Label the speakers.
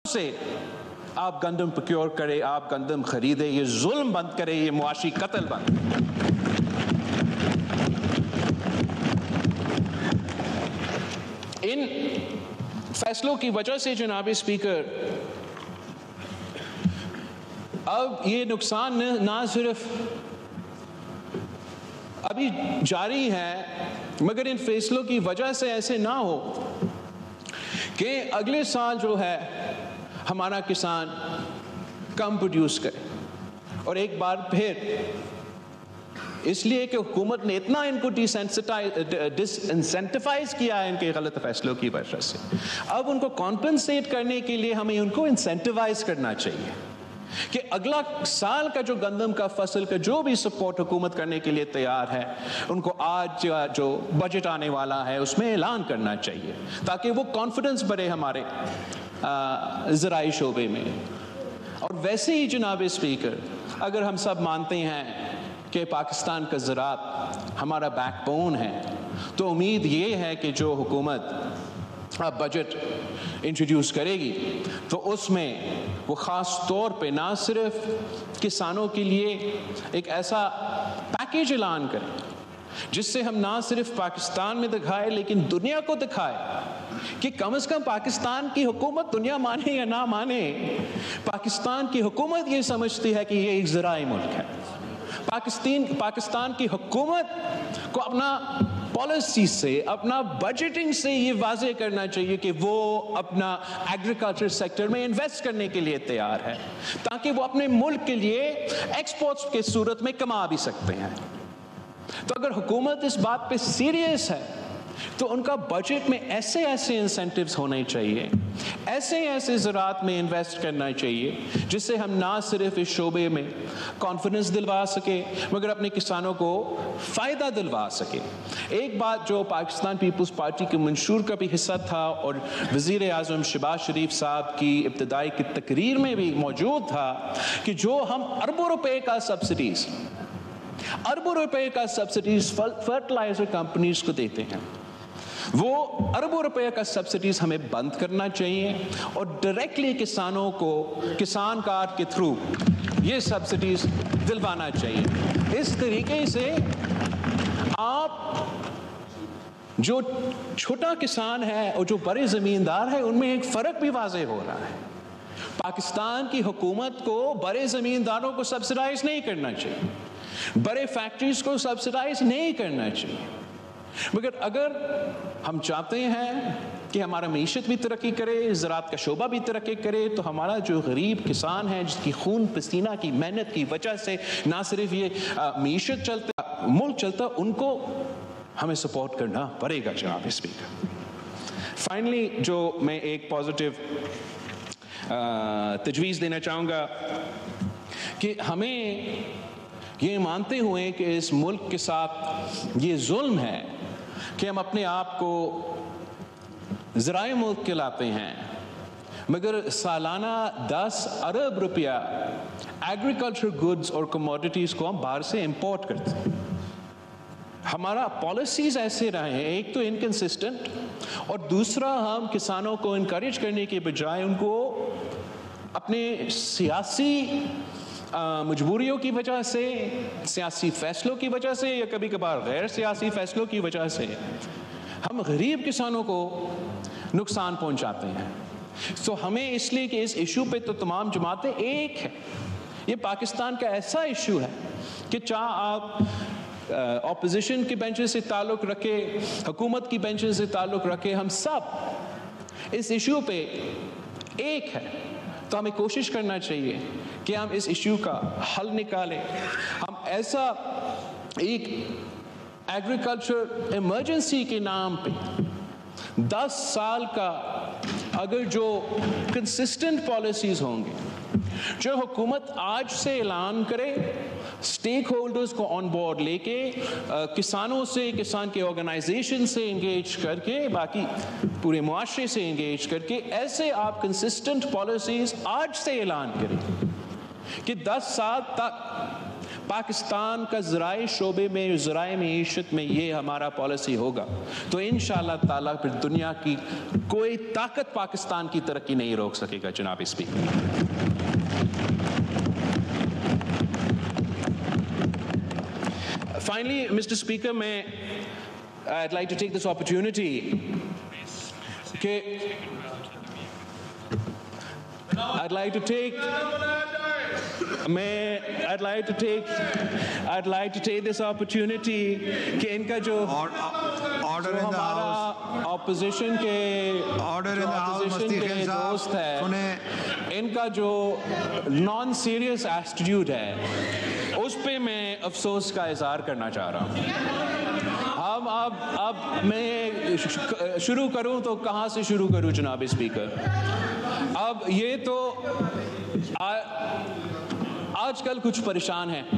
Speaker 1: سے آپ گندم پروکیور کرے، آپ گندم خریدے، یہ ظلم بند کرے، یہ معاشی قتل بند. ان فیصلوں کی وجہ سے جناب اسپیکر اب یہ نقصان نہ صرف ابھی جاری ہے، مگر ان فیصلوں کی وجہ سے ایسے نہ ہو کہ اگلے سال جو ہے ہمارا کسان کم پروڈیوس کرے. اور ایک بار پھر اس لیے کہ حکومت نے اتنا ان کو ڈس انسینٹیفائز کیا ہے ان کے غلط فیصلوں کی وجہ سے، اب ان کو کمپنسیٹ کرنے کے لیے ہمیں ان کو انسینٹیوائز کرنا چاہیے کہ اگلا سال کا جو گندم کا فصل کا جو بھی سپورٹ حکومت کرنے کے لیے تیار ہے ان کو آج جو بجٹ آنے والا ہے اس میں اعلان کرنا چاہیے، تاکہ وہ کانفیڈنس بڑھے ہمارے زرعی شعبے میں. اور ویسے ہی جناب اسپیکر اگر ہم سب مانتے ہیں کہ پاکستان کا زراعت ہمارا بیک بون ہے، تو امید یہ ہے کہ جو حکومت بجٹ انٹروڈیوس کرے گی تو اس میں وہ خاص طور پہ نہ صرف کسانوں کے لیے ایک ایسا پیکیج اعلان کرے جس سے ہم نہ صرف پاکستان میں دکھائے لیکن دنیا کو دکھائے کہ کم از کم پاکستان کی حکومت دنیا مانے یا نہ مانے، پاکستان کی حکومت یہ سمجھتی ہے کہ یہ ایک زرعی ملک ہے. پاکستان کی حکومت کو اپنا پالیسی سے، اپنا بجٹنگ سے یہ واضح کرنا چاہیے کہ وہ اپنا ایگریکلچر سیکٹر میں انویسٹ کرنے کے لیے تیار ہے، تاکہ وہ اپنے ملک کے لیے ایکسپورٹس کے صورت میں کما بھی سکتے ہیں. تو اگر حکومت اس بات پہ سیریس ہے تو ان کا بجٹ میں ایسے انسینٹیوز ہونے چاہیے، ایسے زراعت میں انویسٹ کرنا چاہیے جس سے ہم نہ صرف اس شعبے میں کانفیڈنس دلوا سکے مگر اپنے کسانوں کو فائدہ دلوا سکے. ایک بات جو پاکستان پیپلز پارٹی کے منشور کا بھی حصہ تھا اور وزیر اعظم شہباز شریف صاحب کی ابتدائی کی تقریر میں بھی موجود تھا کہ جو ہم اربوں روپے کا سبسڈیز فرٹیلائزر کمپنیز کو دیتے ہیں، وہ اربوں روپے کا سبسڈیز ہمیں بند کرنا چاہیے اور ڈائریکٹلی کسانوں کو کسان کارڈ کے تھرو یہ سبسڈیز دلوانا چاہیے. اس طریقے سے آپ جو چھوٹا کسان ہے اور جو بڑے زمیندار ہے ان میں ایک فرق بھی واضح ہو رہا ہے. پاکستان کی حکومت کو بڑے زمینداروں کو سبسڈائز نہیں کرنا چاہیے، بڑے فیکٹریز کو سبسڈائز نہیں کرنا چاہیے، مگر اگر ہم چاہتے ہیں کہ ہمارا معیشت بھی ترقی کرے، زراعت کا شعبہ بھی ترقی کرے، تو ہمارا جو غریب کسان ہے جس کی خون پسینہ کی محنت کی وجہ سے نہ صرف یہ معیشت چلتا، ملک چلتا، ان کو ہمیں سپورٹ کرنا پڑے گا جناب اسپیکر. فائنلی جو میں ایک پازیٹیو تجویز دینا چاہوں گا کہ ہمیں یہ مانتے ہوئے کہ اس ملک کے ساتھ یہ ظلم ہے کہ ہم اپنے آپ کو زرعی ملک کہلاتے ہیں مگر سالانہ 10 ارب روپیہ ایگریکلچر گڈز اور کموڈیٹیز کو ہم باہر سے امپورٹ کرتے ہیں. ہمارا پالیسیز ایسے رہے ہیں، ایک تو انکنسسٹنٹ اور دوسرا ہم کسانوں کو انکریج کرنے کے بجائے ان کو اپنے سیاسی مجبوریوں کی وجہ سے، سیاسی فیصلوں کی وجہ سے یا کبھی کبھار غیر سیاسی فیصلوں کی وجہ سے ہم غریب کسانوں کو نقصان پہنچاتے ہیں. تو ہمیں اس لیے کہ اس ایشو پہ تو تمام جماعتیں ایک ہیں، یہ پاکستان کا ایسا ایشو ہے کہ چاہے آپ اپوزیشن کے بینچز سے تعلق رکھے، حکومت کی بینچز سے تعلق رکھے، ہم سب اس ایشو پہ ایک ہے. تو ہمیں کوشش کرنا چاہیے کہ ہم اس ایشو کا حل نکالیں. ہم ایسا ایک ایگریکلچر ایمرجنسی کے نام پہ 10 سال کا اگر جو کنسسٹنٹ پالیسیز ہوں گے، جو حکومت آج سے اعلان کرے، سٹیک ہولڈرز کو آن بورڈ لے کے، کسانوں سے، کسان کے آرگنائزیشن سے انگیج کر کے، باقی پورے معاشرے سے انگیج کر کے ایسے آپ کنسسٹنٹ پالیسیز آج سے اعلان کریں کہ 10 سال تک پاکستان کا ذرائع شعبے میں، ذرائع معیشت میں یہ ہمارا پالیسی ہوگا تو انشاءاللہ تعالیٰ پھر دنیا کی کوئی طاقت پاکستان کی ترقی نہیں روک سکے گا. جناب speaker, finally, Mr. Speaker, I'd like to take this opportunity I'd like to take this opportunity کہ ان کا جو ہمارا opposition کے دوست ہے، ان کا جو نان سیریس ایٹیٹیوڈ ہے اس پہ میں افسوس کا اظہار کرنا چاہ رہا ہوں. اب میں شروع کروں تو کہاں سے شروع کروں جناب اسپیکر؟ اب یہ تو آج کل کچھ پریشان ہیں.